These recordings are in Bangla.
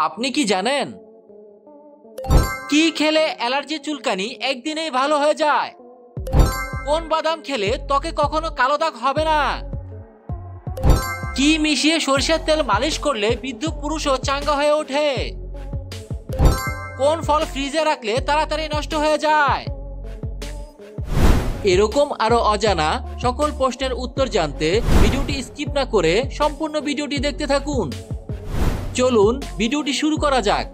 আপনি কি জানেন কি খেলে অ্যালার্জি চুলকানি একদিনেই ভালো হয়ে যায়? কোন বাদাম খেলে ত্বকে কখনো কালো দাগ হবে না? কি মিশিয়ে সরিষার তেল মালিশ করলে বৃদ্ধ পুরুষও চাঙ্গা হয়ে ওঠে? কোন ফল ফ্রিজে রাখলে তাড়াতাড়ি নষ্ট হয়ে যায়? এরকম আরো অজানা সকল প্রশ্নের উত্তর জানতে ভিডিওটি স্কিপ না করে সম্পূর্ণ ভিডিওটি দেখতে থাকুন। চলুন ভিডিওটি শুরু করা যাক।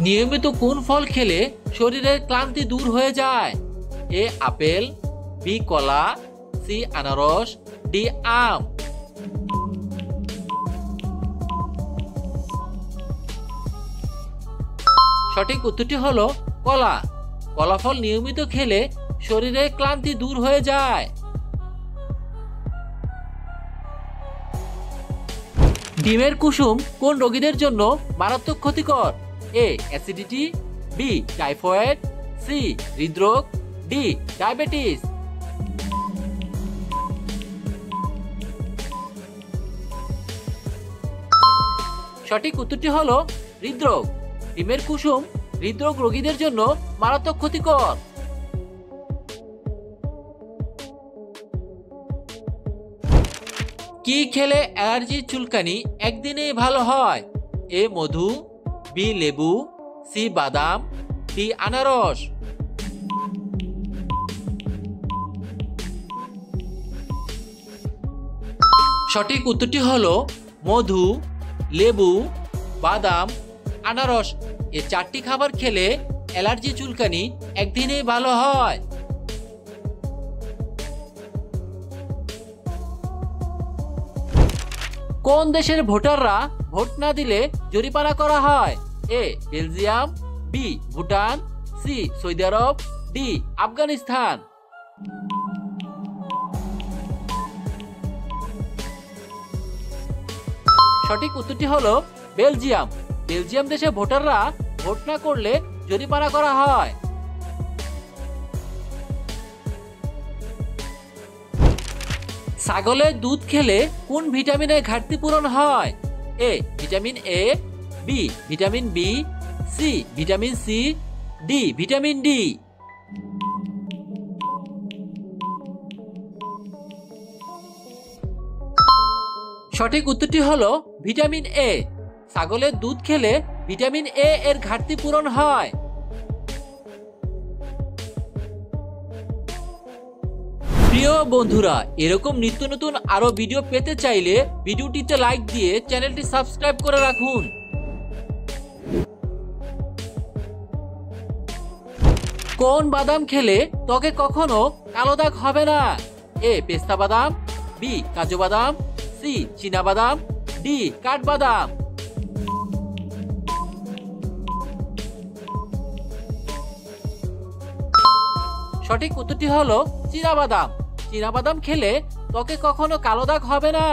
নিয়মিত কোন ফল খেলে শরীরের ক্লান্তি দূর হয়ে যায়? এ আপেল, বি কলা, সি আনারস, ডি আম। সঠিক উত্তরটি হলো কলা। কলা ফল নিয়মিত খেলে শরীরের ক্লান্তি দূর হয়ে যায়। ডিমের কুসুম কোন রোগীদের জন্য মারাত্মক ক্ষতিকর? এ অ্যাসিডিটি, বি টাইফয়েড, সি হৃদরোগ, ডি ডায়াবেটিস। সঠিক উত্তরটি হলো হৃদরোগ। ডিমের কুসুম হৃদরোগ রোগীদের জন্য মারাত্মক ক্ষতিকর। কি খেলে অ্যালার্জি চুলকানি একদিনেই ভালো হয়? এ মধু, বি লেবু, সি বাদাম, ডি আনারস। সঠিক উত্তরটি হলো মধু, লেবু, বাদাম, আনারস। এই চারটি খাবার খেলে অ্যালার্জি চুলকানি একদিনেই ভালো হয়। কোন দেশের ভোটাররা ভোট না দিলে জরিমানা করা হয়? A Belgium, B Bhutan, C সৌদি আরব, ডি আফগানিস্তান। সঠিক উত্তরটি হলো বেলজিয়াম। বেলজিয়াম দেশে ভোটাররা ভোট না করলে জরিমানা করা হয়। ছাগলের দুধ খেলে কোন ভিটামিনের ঘাটতি পূরণ হয়? A vitamin A, B vitamin B, C vitamin C, D vitamin D. সঠিক উত্তরটি হলো ভিটামিন এ। ছাগলের দুধ খেলে ভিটামিন এ এর ঘাটতি পূরণ হয়। প্রিয় বন্ধুরা, এরকম নিত্য নতুন আরো ভিডিও পেতে চাইলে ভিডিওটিতে লাইক দিয়ে চ্যানেলটি সাবস্ক্রাইব করে রাখুন। কোন বাদাম খেলে ত্বকে কখনো কালো দাগ হবে না? এ পেস্তা বাদাম, বি কাজু বাদাম, সি চীনা বাদাম, ডি কাঠবাদাম। সঠিক উত্তরটি হলো চীনা বাদাম। চীনা বাদাম খেলে ত্বকে কখনো কালো দাগ হবে না।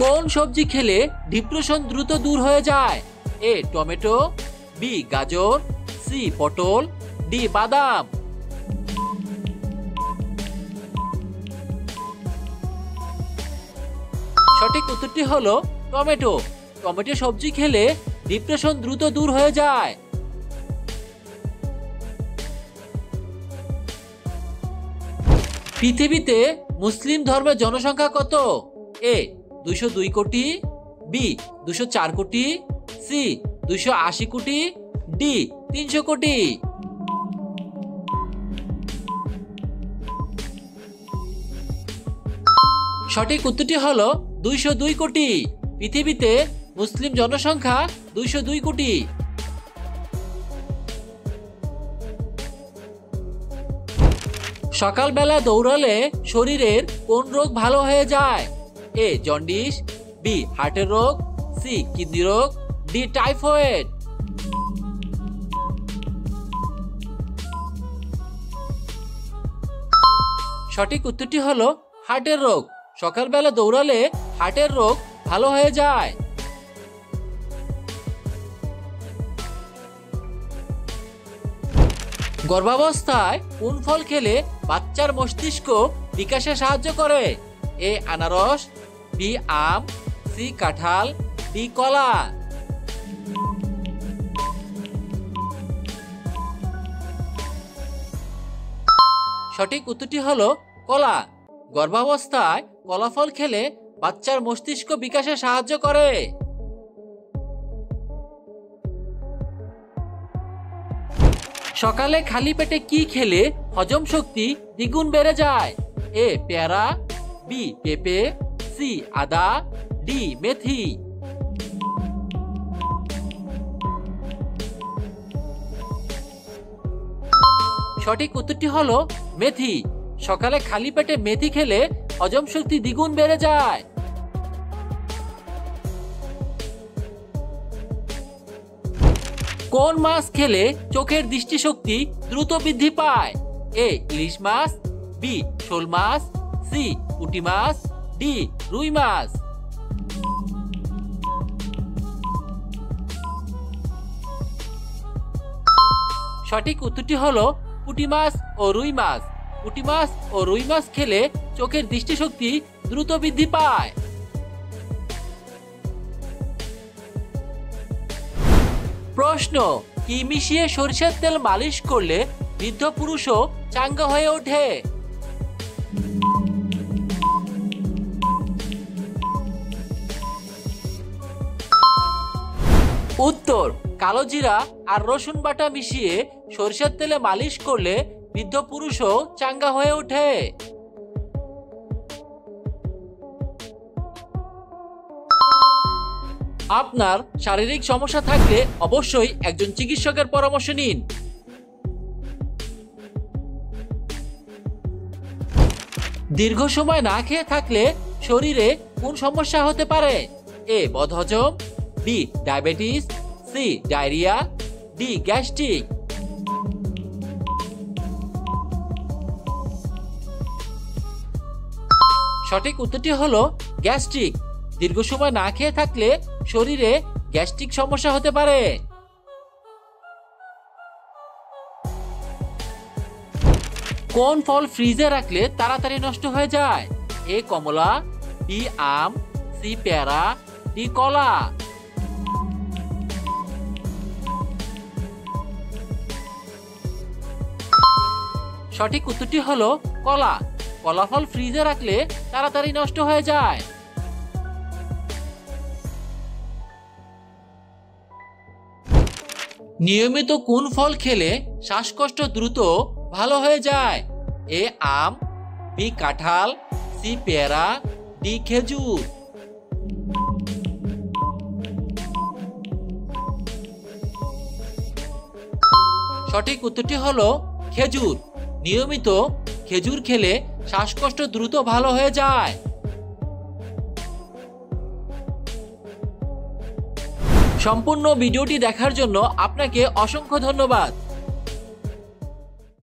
কোন সবজি খেলে ডিপ্রেশন দ্রুত দূর হয়ে যায়? এ টমেটো, বি গাজর, সি পটল, ডি বাদাম। সঠিক উত্তরটি হলো টমেটো। টমেটো সবজি খেলে ডিপ্রেশন দ্রুত দূর হয়ে যায়। পৃথিবীতে মুসলিম ধর্মের জনসংখ্যা কত? এ 202 কোটি, বি 204 কোটি, সি 280 কোটি, ডি 300 কোটি। সঠিক উত্তরটি হলো 202 কোটি। পৃথিবীতে মুসলিম জনসংখ্যা 202 কোটি। সকালবেলা দৌড়ালে শরীরের কোন রোগ ভালো হয়ে যায়? এ জন্ডিস, বি হার্টের রোগ, সি কিডনি রোগ, ডি টাইফয়েড। সঠিক উত্তরটি হলো হার্টের রোগ। সকালবেলা দৌড়ালে হার্টের রোগ ভালো হয়ে যায়। গর্ভাবস্থায় কোন ফল খেলে বাচ্চার মস্তিষ্ক বিকাশে সাহায্য করে? এ আনারস, বি আম, সি কাঁঠাল, ডি কলা। সঠিক উত্তরটি হলো কলা। গর্ভাবস্থায় কলা ফল খেলে বাচ্চার মস্তিষ্ক বিকাশে সাহায্য করে। সকালে খালি পেটে কি খেলে হজম শক্তি দ্বিগুণ বেড়ে যায়? এ পেয়ারা, বি পেঁপে, সি আদা, ডি মেথি। সঠিক উত্তরটি হলো মেথি। সকালে খালি পেটে মেথি খেলে হজম শক্তি দ্বিগুণ বেড়ে যায়। কোন মাছ খেলে চোখের দৃষ্টিশক্তি দ্রুত বৃদ্ধি পায়? এ ইলিশ মাছ, বি শোল মাছ, সি পুঁটি মাছ, ডি রুই মাছ। সঠিক উত্তরটি হলো পুঁটি মাছ ও রুই মাছ। পুঁটি মাছ ও রুই মাছ খেলে চোখের দৃষ্টিশক্তি দ্রুত বৃদ্ধি পায়। প্রশ্ন, কি মিশিয়ে সরিষার তেল মালিশ করলে বৃদ্ধ পুরুষও চাঙ্গা হয়ে ওঠে? উত্তর, কালো জিরা আর রসুন বাটা মিশিয়ে সরিষার তেলে মালিশ করলে বৃদ্ধ পুরুষও চাঙ্গা হয়ে ওঠে। আপনার শারীরিক সমস্যা থাকলে অবশ্যই একজন চিকিৎসকের পরামর্শ নিন। দীর্ঘ সময় না খেয়ে থাকলে শরীরে কোন সমস্যা হতে পারে? এ বদহজম, B diabetes, C diarrhoea, D gastric. সঠিক উত্তরটি হলো গ্যাস্ট্রিক। দীর্ঘ সময় না খেয়ে থাকলে শরীরে গ্যাস্ট্রিক সমস্যা হতে পারে। কোন ফল ফ্রিজে রাখলে তাড়াতাড়ি নষ্ট হয়ে যায়? এ কমলা, বি আম, সি পেয়ারা, ডি কলা। সঠিক উত্তরটি হলো কলা। কলা ফল ফ্রিজে রাখলে তাড়াতাড়ি নষ্ট হয়ে যায়। নিয়মিত কোন ফল খেলে শ্বাসকষ্ট দ্রুত ভালো হয়ে যায়? এ আম, বি কাঁঠাল, সি পেয়ারা, ডি খেজুর। সঠিক উত্তরটি হলো খেজুর। নিয়মিত খেজুর খেলে শ্বাসকষ্ট দ্রুত ভালো হয়ে যায়। সম্পূর্ণ ভিডিওটি দেখার জন্য আপনাকে অসংখ্য ধন্যবাদ।